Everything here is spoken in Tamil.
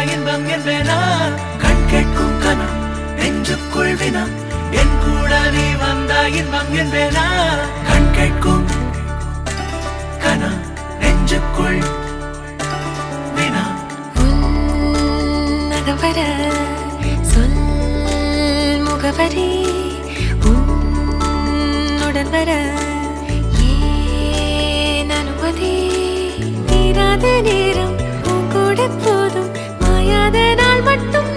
இன்பம் என்பேனா கண் கேட்கும் கனம் நெஞ்சுக்குள் வினம் என் கூட நீ வந்தா இன்பம் என்பேனா கண் கேட்கும் கனம் நெஞ்சுக்குள் வினம் நகவர சொல் முகவரி உன்னுடன் வர ஏன் அனுமதி தீராத நேரம் உன் கூட போதும் மாயாத நாள் மட்டும்